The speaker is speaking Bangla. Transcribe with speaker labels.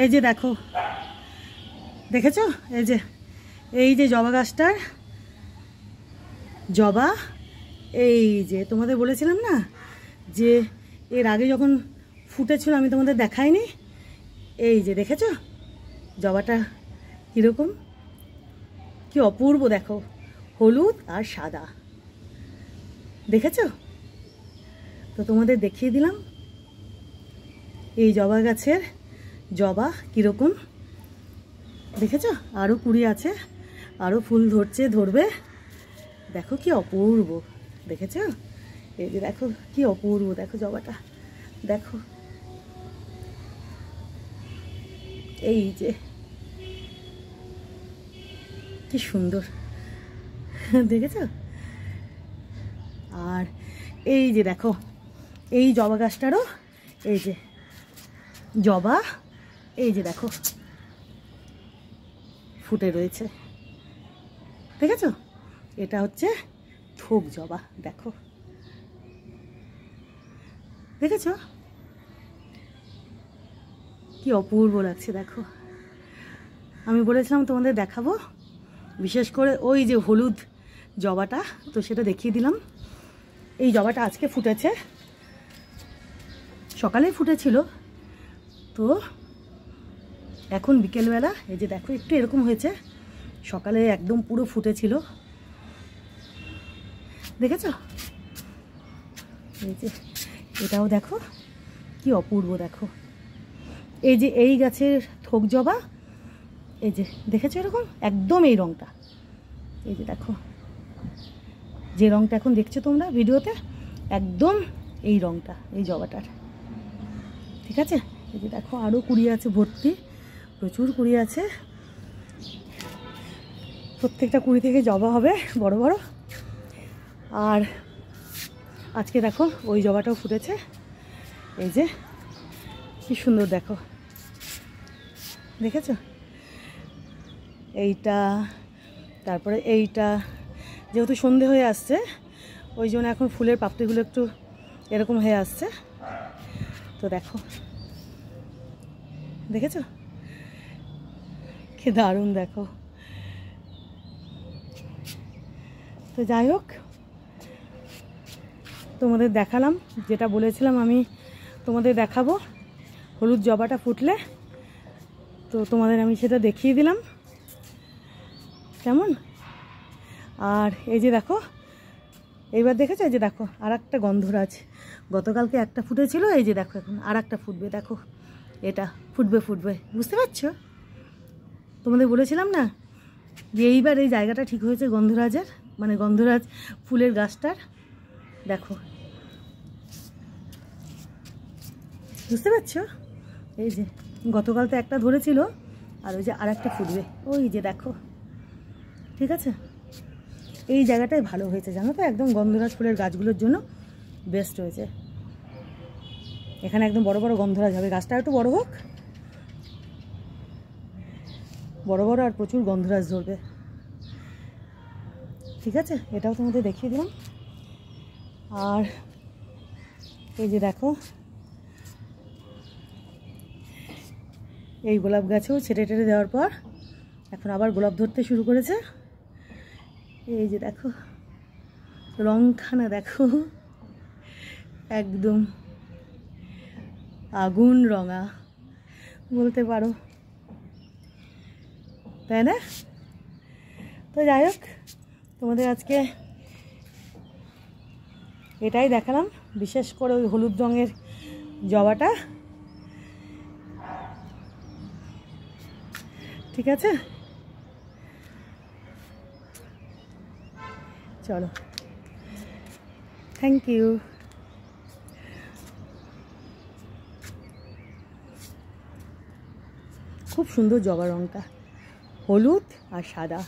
Speaker 1: এই যে দেখো, দেখেছো? এই যে জবা গাছটার জবা, এই যে তোমাদের বলেছিলাম না যে এর আগে যখন ফুটেছিল আমি তোমাদের দেখাইনি। এই যে দেখেছো জবাটা কীরকম, কি অপূর্ব দেখো, হলুদ আর সাদা, দেখেছো? তো তোমাদের দেখিয়ে দিলাম এই জবা গাছের জবা কীরকম, দেখেছো? আরও কুড়ি আছে, আরও ফুল ধরবে, দেখো কি অপূর্ব, দেখেছো? এই যে দেখো কি অপূর্ব, দেখো জবাটা, দেখো এই যে কি সুন্দর, দেখেছো? আর এই যে দেখো এই জবা গাছটারও এই যে জবা, এই যে দেখো ফুটে রয়েছে, দেখেছো? এটা হচ্ছে থোক জবা, দেখো, দেখেছো কি অপূর্ব লাগছে, দেখো। আমি বলেছিলাম তোমাদের দেখাবো, বিশেষ করে ওই যে হলুদ জবাটা, তো সেটা দেখিয়ে দিলাম। এই জবাটা আজকে ফুটেছে, সকালেই ফুটেছিল, তো এখন বিকেলবেলা এই যে দেখো একটু এরকম হয়েছে, সকালে একদম পুরো ফুটেছিল, দেখেছো? এই যে এটাও দেখো কি অপূর্ব, দেখো এই যে এই গাছের থোক জবা, এই যে দেখেছো এরকম একদম এই রঙটা, এই যে দেখো যে রঙটা এখন দেখছো তোমরা ভিডিওতে, একদম এই রঙটা এই জবাটার, ঠিক আছে? এই যে দেখো আরও কুড়ি আছে ভর্তি, প্রচুর কুড়ি আছে, প্রত্যেকটা কুড়ি থেকে জবা হবে বড় বড়। আর আজকে দেখো ওই জবাটাও ফুটেছে, এই যে কি সুন্দর, দেখো, দেখেছো? এইটা, তারপরে এইটা, যেহেতু সন্ধে হয়ে আসছে ওই জন্য এখন ফুলের পাপড়িগুলো একটু এরকম হয়ে আসছে, তো দেখো, দেখেছো কি দারুণ, দেখো। তো যাই হোক, তোমাদের দেখালাম, যেটা বলেছিলাম আমি তোমাদের দেখাবো হলুদ জবাটা ফুটলে, তো তোমাদের আমি সেটা দেখিয়ে দিলাম, কেমন? আর এই যে দেখো এইবার দেখেছো, এই যে দেখো আর একটা গন্ধরাজ, গতকালকে একটা ফুটেছিল, এই যে দেখো এখন আর একটা ফুটবে, দেখো এটা ফুটবে, বুঝতে পারছো? তোমাদের বলেছিলাম না যে এইবার এই জায়গাটা ঠিক হয়েছে গন্ধরাজের, মানে গন্ধরাজ ফুলের গাছটার, দেখো, বুঝতে পারছো? এই যে গতকাল তো একটা ধরেছিল, আর ওই যে আর একটা ফুটবে, ওই যে দেখো, ঠিক আছে? এই জায়গাটাই ভালো হয়েছে জানো তো, একদম গন্ধরাজ ফুলের গাছগুলোর জন্য বেস্ট হয়েছে, এখানে একদম বড় বড় গন্ধরাজ হবে, গাছটা একটু বড় হোক, বড় বড় আর প্রচুর গন্ধরাজ ধরবে, ঠিক আছে? এটাও তোমাদের দেখিয়ে দিলাম। আর এই যে দেখো এই গোলাপ গাছেও ছেটে দেওয়ার পর এখন আবার গোলাপ ধরতে শুরু করেছে, এই যে দেখো রংখানা, দেখো একদম আগুন রঙা বলতে পারো, তাই না? তো যাই হোক, তোমাদের আজকে এটাই দেখালাম, বিশেষ করে ওই হলুদ রঙের জবাটা, ঠিক আছে? চলো, থ্যাংক ইউ। খুব সুন্দর জবা রঙটা, হলুদ আর সাদা।